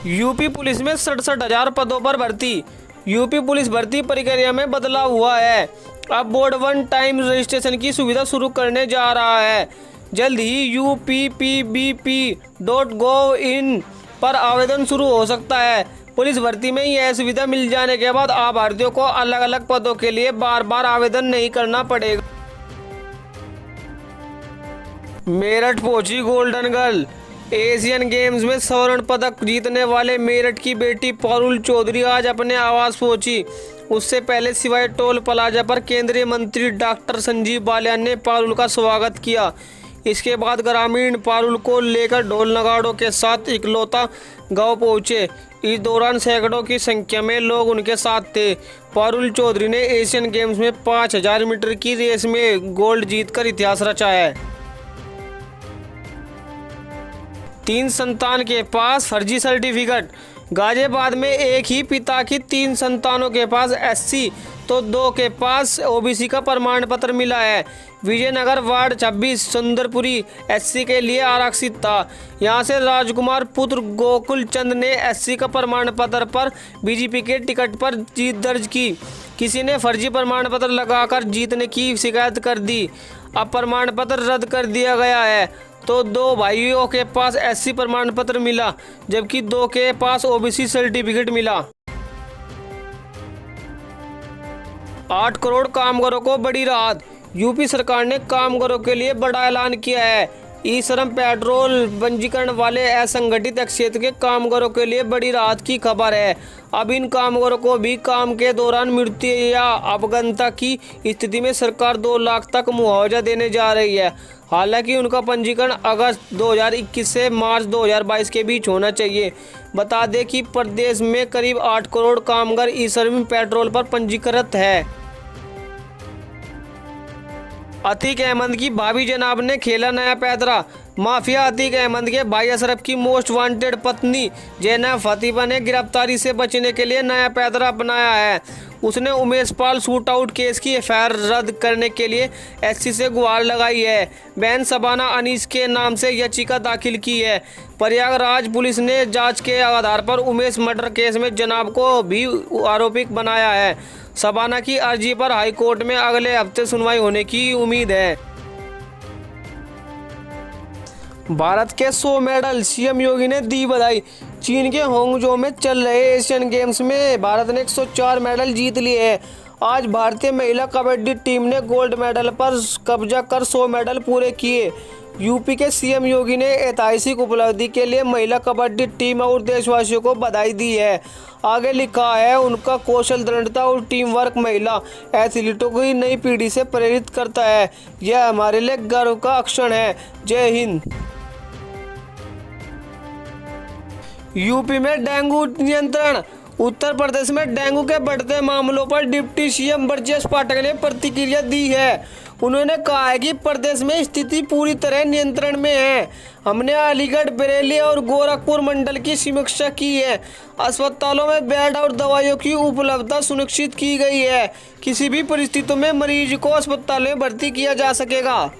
UP police में 67,000 पदों पर भर्ती। यूपी पुलिस भर्ती प्रक्रिया में बदलाव हुआ है। अब बोर्ड वन टाइम रजिस्ट्रेशन की सुविधा शुरू करने जा रहा है। जल्द ही uppbp.gov.in पर आवेदन शुरू हो सकता है। पुलिस भर्ती में यह सुविधा मिल जाने के बाद अभ्यर्थियों को अलग अलग पदों के लिए बार बार आवेदन नहीं करना पड़ेगा। मेरठ पहुंची गोल्डन गर्ल। एशियन गेम्स में स्वर्ण पदक जीतने वाले मेरठ की बेटी पारुल चौधरी आज अपने आवास पहुंची। उससे पहले सिवाय टोल प्लाजा पर केंद्रीय मंत्री डॉक्टर संजीव बालियान ने पारुल का स्वागत किया। इसके बाद ग्रामीण पारुल को लेकर ढोल नगाड़ों के साथ इकलौता गांव पहुंचे। इस दौरान सैकड़ों की संख्या में लोग उनके साथ थे। पारुल चौधरी ने एशियन गेम्स में 5000 मीटर की रेस में गोल्ड जीतकर इतिहास रचा है। 3 संतान के पास फर्जी सर्टिफिकेट। गाजियाबाद में एक ही पिता की 3 संतानों के पास एससी तो 2 के पास ओबीसी का प्रमाण पत्र मिला है। विजयनगर वार्ड 26 सुंदरपुरी एससी के लिए आरक्षित था। यहां से राजकुमार पुत्र गोकुल चंद ने एससी का प्रमाण पत्र पर बीजेपी के टिकट पर जीत दर्ज की। किसी ने फर्जी प्रमाण पत्र लगाकर जीतने की शिकायत कर दी। अब प्रमाण पत्र रद्द कर दिया गया है तो 2 भाइयों के पास एससी प्रमाण पत्र मिला, जबकि 2 के पास ओबीसी सर्टिफिकेट मिला। 8 करोड़ कामगारों को बड़ी राहत। यूपी सरकार ने कामगारों के लिए बड़ा ऐलान किया है। ई श्रम पेट्रोल पंजीकरण वाले असंगठित क्षेत्र के कामगारों के लिए बड़ी राहत की खबर है। अब इन कामगारों को भी काम के दौरान मृत्यु या अपंगता की स्थिति में सरकार 2 लाख तक मुआवजा देने जा रही है। हालांकि उनका पंजीकरण अगस्त 2021 से मार्च 2022 के बीच होना चाहिए। बता दें कि प्रदेश में करीब 8 करोड़ कामगार ई श्रम पेट्रोल पर पंजीकृत है। अतीक अहमद की भाभी जनाब ने खेला नया पैंतरा। माफिया अतीक अहमद के भाई अशरफ की मोस्ट वांटेड पत्नी जैनब फतीमा ने गिरफ्तारी से बचने के लिए नया पैंतरा अपनाया है। उसने Umesh Pal shoot out case की एफआईआर रद्द करने के लिए एससी से गुहार लगाई है। बहन शबाना अनीस के नाम से याचिका दाखिल की है। प्रयागराज पुलिस ने जांच के आधार पर उमेश मर्डर केस में जनाब को भी आरोपी बनाया है। शबाना की अर्जी पर हाईकोर्ट में अगले हफ्ते सुनवाई होने की उम्मीद है। भारत के 100 मेडल, सीएम योगी ने दी बधाई। चीन के होंगजो में चल रहे एशियन गेम्स में भारत ने 104 मेडल जीत लिए हैं। आज भारतीय महिला कबड्डी टीम ने गोल्ड मेडल पर कब्जा कर 100 मेडल पूरे किए। यूपी के सीएम योगी ने ऐतिहासिक उपलब्धि के लिए महिला कबड्डी टीम और देशवासियों को बधाई दी है। आगे लिखा है, उनका कौशल, दृढ़ता और टीम वर्क महिला एथलीटों की नई पीढ़ी से प्रेरित करता है। यह हमारे लिए गर्व का क्षण है। जय हिंद। यूपी में डेंगू नियंत्रण। उत्तर प्रदेश में डेंगू के बढ़ते मामलों पर डिप्टी सीएम ब्रजेश पाठक ने प्रतिक्रिया दी है। उन्होंने कहा है कि प्रदेश में स्थिति पूरी तरह नियंत्रण में है। हमने अलीगढ़, बरेली और गोरखपुर मंडल की समीक्षा की है। अस्पतालों में बेड और दवाइयों की उपलब्धता सुनिश्चित की गई है। किसी भी परिस्थितियों में मरीज को अस्पताल में भर्ती किया जा सकेगा।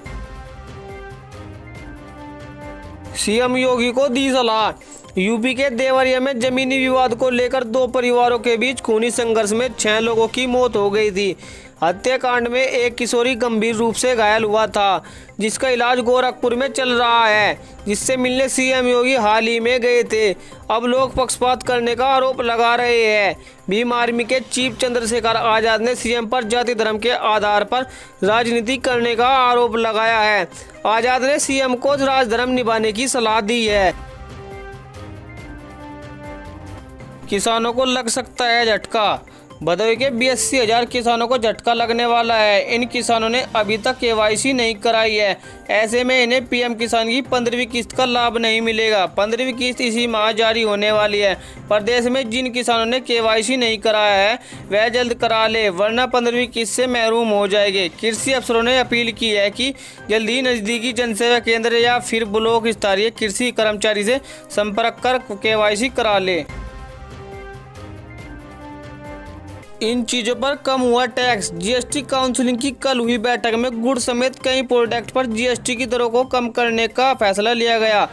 सीएम योगी को दी सलाह। यूपी के देवरिया में जमीनी विवाद को लेकर 2 परिवारों के बीच खूनी संघर्ष में 6 लोगों की मौत हो गई थी। हत्याकांड में एक किशोरी गंभीर रूप से घायल हुआ था, जिसका इलाज गोरखपुर में चल रहा है, जिससे मिलने सीएम योगी हाल ही में गए थे। अब लोग पक्षपात करने का आरोप लगा रहे हैं। भीम आर्मी के चीफ चंद्रशेखर आजाद ने सीएम पर जाति धर्म के आधार पर राजनीति करने का आरोप लगाया है। आजाद ने सीएम को राजधर्म निभाने की सलाह दी है। किसानों को लग सकता है झटका। भदोही के 82,000 किसानों को झटका लगने वाला है। इन किसानों ने अभी तक केवाईसी नहीं कराई है। ऐसे में इन्हें पीएम किसान की 15वीं किस्त का लाभ नहीं मिलेगा। 15वीं किस्त इसी माह जारी होने वाली है। प्रदेश में जिन किसानों ने केवाईसी नहीं कराया है वह जल्द करा ले, वरना 15वीं किस्त से महरूम हो जाएंगे। कृषि अफसरों ने अपील की है कि जल्द ही नज़दीकी जनसेवा केंद्र या फिर ब्लॉक स्तरीय कृषि कर्मचारी से संपर्क कर केवाईसी करा ले। इन चीज़ों पर कम हुआ टैक्स। जीएसटी काउंसिल की कल हुई बैठक में गुड़ समेत कई प्रोडक्ट पर जीएसटी की दरों को कम करने का फैसला लिया गया।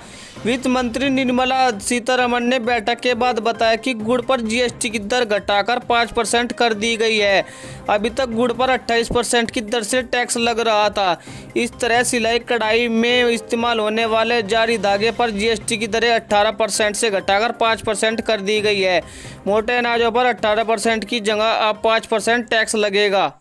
वित्त मंत्री निर्मला सीतारमण ने बैठक के बाद बताया कि गुड़ पर जीएसटी की दर घटाकर 5% कर दी गई है। अभी तक गुड़ पर 28% की दर से टैक्स लग रहा था। इस तरह सिलाई कढ़ाई में इस्तेमाल होने वाले जारी धागे पर जीएसटी की दरें 18% से घटाकर 5% कर दी गई है। मोटे अनाजों पर 18% की जगह अब 5% टैक्स लगेगा।